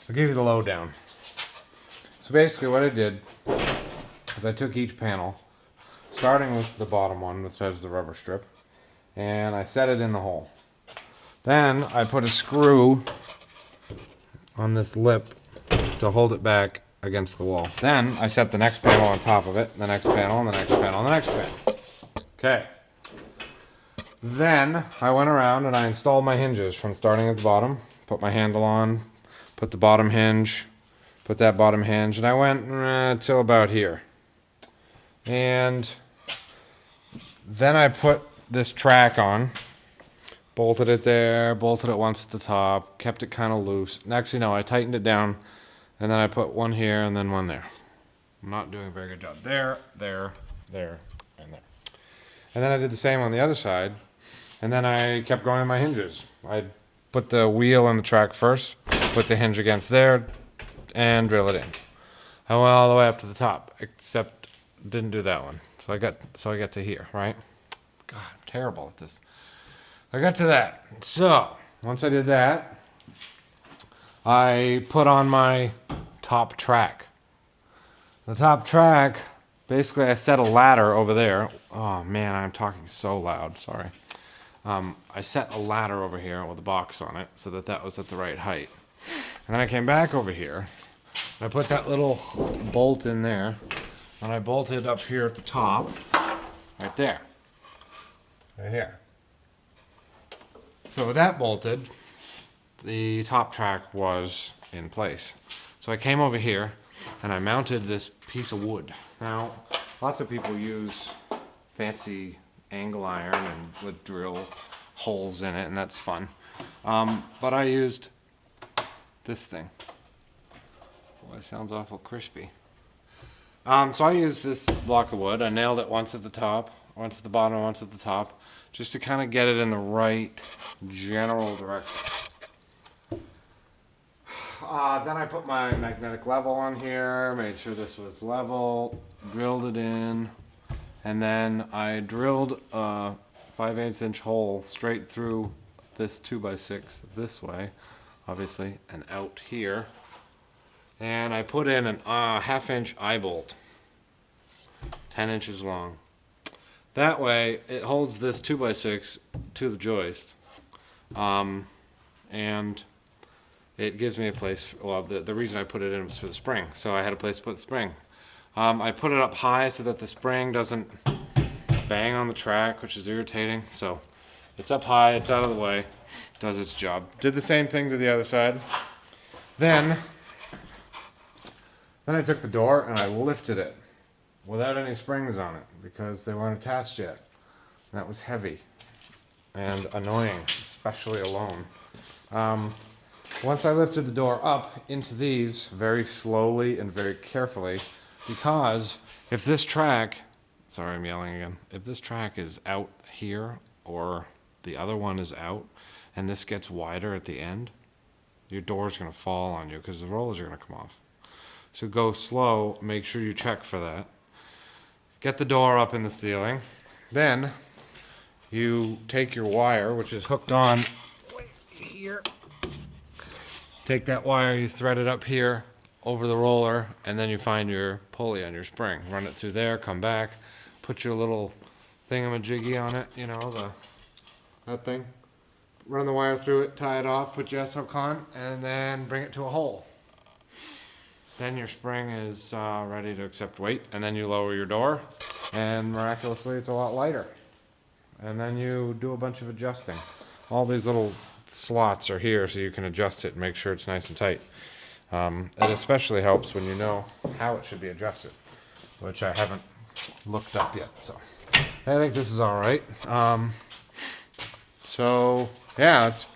I'll give you the lowdown. So basically what I did is I took each panel, starting with the bottom one, which has the rubber strip, and I set it in the hole. Then I put a screw on this lip to hold it back against the wall. Then I set the next panel on top of it, the next panel, and the next panel, and the next panel. Okay. Then I went around and I installed my hinges from starting at the bottom, put my handle on, put the bottom hinge, put that bottom hinge, and I went till about here. And then I put this track on, bolted it there, bolted it once at the top, kept it kind of loose. Actually, no, I tightened it down, and then I put one here and then one there. I'm not doing a very good job. There, there, there, and there. And then I did the same on the other side, and then I kept going with my hinges. I put the wheel on the track first, put the hinge against there, and drill it in. I went all the way up to the top, except didn't do that one. So I got to here, right? God, I'm terrible at this. I got to that. So once I did that, I put on my top track. The top track, basically I set a ladder over there. Oh man, I'm talking so loud, sorry. I set a ladder over here with a box on it so that was at the right height. And then I came back over here, and I put that little bolt in there, and I bolted up here at the top, right there, right here. So with that bolted, the top track was in place. So I came over here, and I mounted this piece of wood. Now, lots of people use fancy angle iron and would drill holes in it, and that's fun. But I used this thing. Boy, it sounds awful crispy. So I used this block of wood. I nailed it once at the top, once at the bottom, once at the top, just to kind of get it in the right general direction. Then I put my magnetic level on here, made sure this was level, drilled it in, and then I drilled a 5/8 inch hole straight through this 2x6 this way, obviously, and out here. And I put in an 1/2 inch eye bolt, 10 inches long. That way it holds this 2x6 to the joist, and it gives me a place. Well, the reason I put it in was for the spring, so I had a place to put the spring. I put it up high so that the spring doesn't bang on the track, which is irritating. So it's up high, it's out of the way, does its job. Did the same thing to the other side. Then I took the door and I lifted it without any springs on it because they weren't attached yet. That was heavy and annoying, especially alone. Once I lifted the door up into these very slowly and very carefully, because if this track, sorry I'm yelling again, if this track is out here or the other one is out and this gets wider at the end, your door's going to fall on you because the rollers are going to come off. So go slow, make sure you check for that. Get the door up in the ceiling. Then you take your wire, which is hooked on here. Take that wire, you thread it up here over the roller, and then you find your pulley on your spring. Run it through there, come back, put your little thingamajiggy on it, you know, that thing. Run the wire through it, tie it off, put your S-hook on, and then bring it to a hole. Then your spring is ready to accept weight, and then you lower your door, and miraculously it's a lot lighter. And then you do a bunch of adjusting. All these little slots are here so you can adjust it and make sure it's nice and tight. It especially helps when you know how it should be adjusted, which I haven't looked up yet. So I think this is all right. So yeah, that's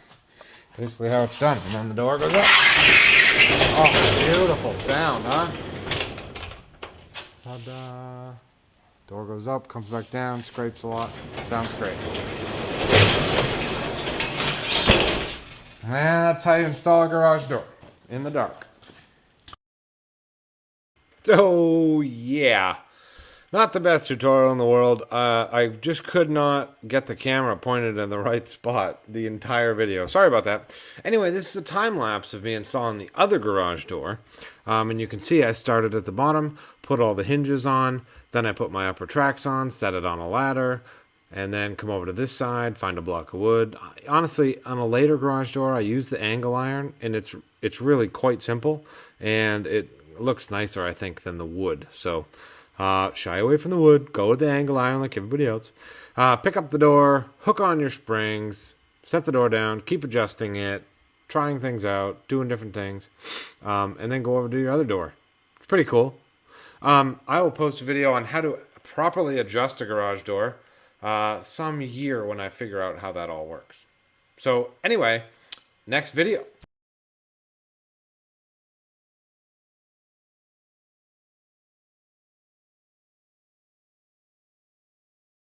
basically how it's done. And then the door goes up. Oh, beautiful sound, huh? Ta-da! Door goes up, comes back down, scrapes a lot. Sounds great. And that's how you install a garage door in the dark. So, yeah. Not the best tutorial in the world. I just could not get the camera pointed in the right spot the entire video. Sorry about that. Anyway, this is a time lapse of me installing the other garage door. And you can see I started at the bottom, put all the hinges on, then I put my upper tracks on, set it on a ladder, and then come over to this side, find a block of wood. Honestly, on a later garage door, I use the angle iron, and it's really quite simple, and it looks nicer, I think, than the wood. So shy away from the wood, go with the angle iron like everybody else. Pick up the door, hook on your springs, set the door down, keep adjusting it, trying things out, doing different things, and then go over to your other door. It's pretty cool. I will post a video on how to properly adjust a garage door some year when I figure out how that all works. So anyway, next video.